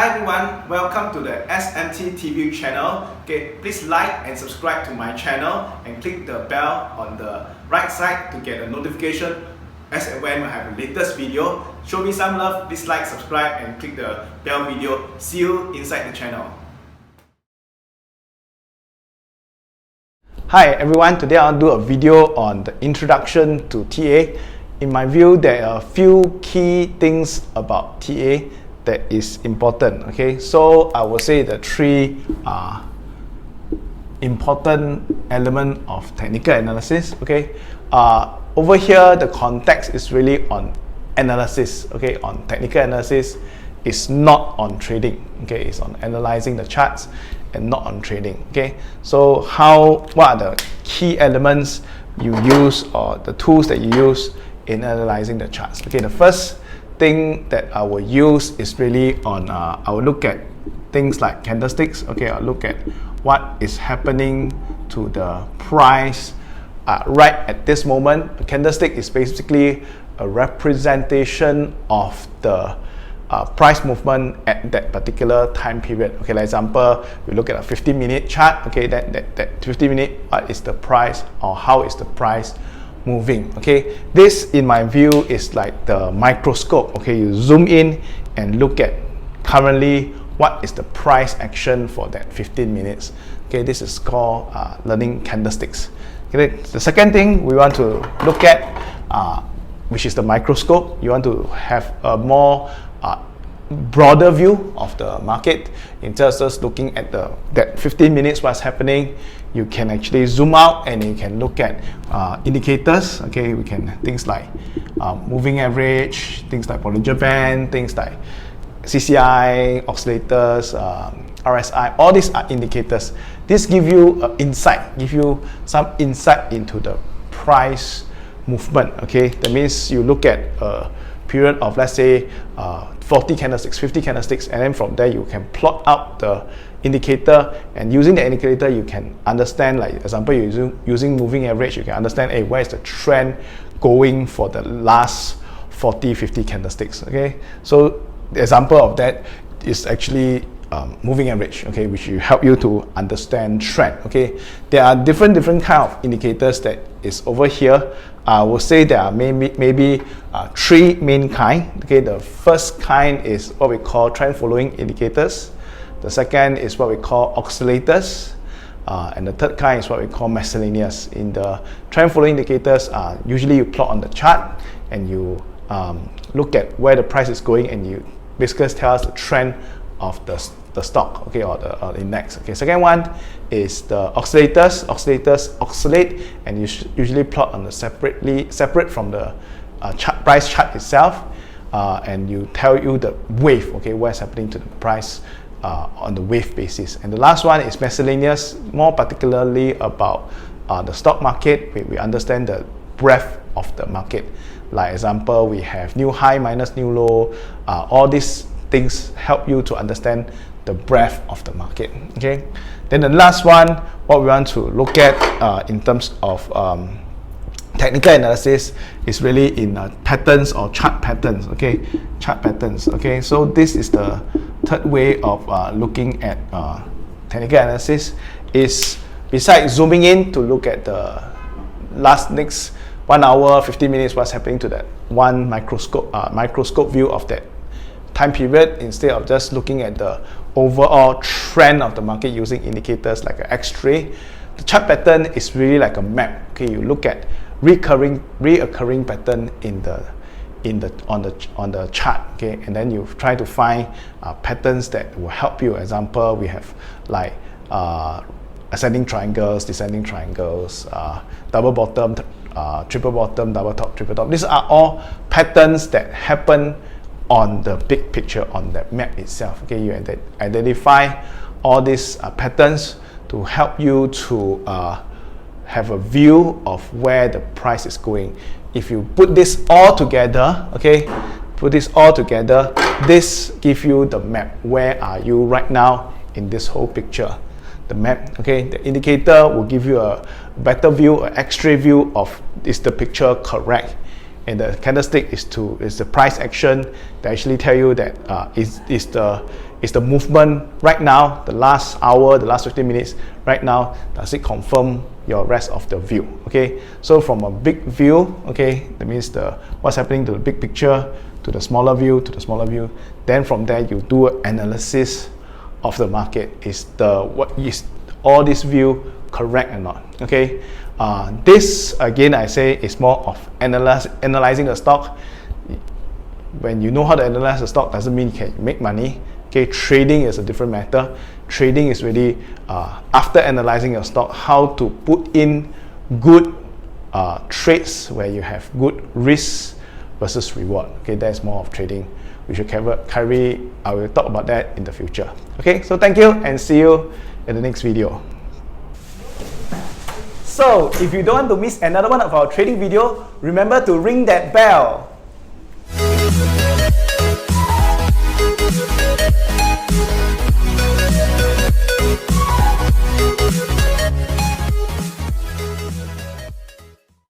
Hi everyone, welcome to the SMT TV channel. Okay, please like and subscribe to my channel and click the bell on the right side to get a notification as and when I have the latest video. Show me some love, please like, subscribe and click the bell video. See you inside the channel. Hi everyone, today I'll do a video on the introduction to TA. In my view, there are a few key things about TA that is important. Okay, so I will say the three important elements of technical analysis. Okay, over here the context is really on analysis. Okay, on technical analysis, it's not on trading. Okay, it's on analyzing the charts and not on trading. Okay, so what are the key elements you use or the tools that you use in analyzing the charts? Okay, the first thing that I will use is really on I will look at things like candlesticks. Okay, I'll look at what is happening to the price right at this moment. A candlestick is basically a representation of the price movement at that particular time period. Okay, like example, we look at a 15-minute chart. Okay, that 15-minute, what is the price or how is the price moving? Okay, this in my view is like the microscope. Okay, you zoom in and look at currently what is the price action for that 15 minutes. Okay, this is called learning candlesticks. Okay, the second thing we want to look at, which is the microscope, you want to have a more broader view of the market. Instead of just looking at that 15 minutes what's happening, you can actually zoom out and you can look at indicators. Okay, we can things like moving average, things like Bollinger Band, things like CCI, oscillators, RSI. All these are indicators. This give you some insight into the price movement. Okay, that means you look at a period of, let's say, 40 candlesticks, 50 candlesticks, and then from there you can plot out the indicator, and using the indicator you can understand, like example, you're using moving average, you can understand, hey, where is the trend going for the last 40, 50 candlesticks. Okay, so the example of that is actually moving average. Okay, which will help you to understand trend. Okay, there are different kind of indicators that is over here. I will say there are maybe three main kind. Okay, the first kind is what we call trend following indicators. The second is what we call oscillators, and the third kind is what we call miscellaneous. In the trend following indicators, usually you plot on the chart and you look at where the price is going, and you basically tell us the trend of the stock, okay, or the index. Okay, second one is the oscillators. Oscillators oscillate and you usually plot on the separate from the price chart itself, and you tell you the wave. Okay, what's happening to the price on the wave basis. And the last one is miscellaneous, more particularly about the stock market. We understand the breadth of the market. Like example, we have new high minus new low. All these things help you to understand the breadth of the market. Okay, then the last one, what we want to look at in terms of technical analysis is really in patterns or chart patterns. Okay, chart patterns. Okay, so this is the third way of looking at technical analysis, is besides zooming in to look at the next 1 hour, 15 minutes, what's happening to that one microscope view of that time period, instead of just looking at the overall trend of the market using indicators like an X-ray. The chart pattern is really like a map. Okay, you look at reoccurring pattern on the chart. Okay, and then you try to find patterns that will help you. Example, we have like ascending triangles, descending triangles, double bottom, triple bottom, double top, triple top. These are all patterns that happen on the big picture, on the map itself. Okay, you identify all these patterns to help you to have a view of where the price is going. If you put this all together, okay, this gives you the map. Where are you right now in this whole picture? The map. Okay, the indicator will give you a better view, an X-ray view of, is the picture correct? and the candlestick is the price action that actually tell you that is the movement right now, the last hour, the last 15 minutes right now, does it confirm your rest of the view? Okay, so from a big view, okay, that means what's happening to the big picture, to the smaller view, then from there you do an analysis of the market. What is all this view correct or not? Okay, this again I say is more of analyzing the stock. When you know how to analyze the stock, doesn't mean you can make money. Okay, trading is a different matter. Trading is really after analyzing your stock, how to put in good trades where you have good risk versus reward. Okay, that's more of trading. We should I will talk about that in the future. Okay, so thank you and see you in the next video. So if you don't want to miss another one of our trading video, remember to ring that bell.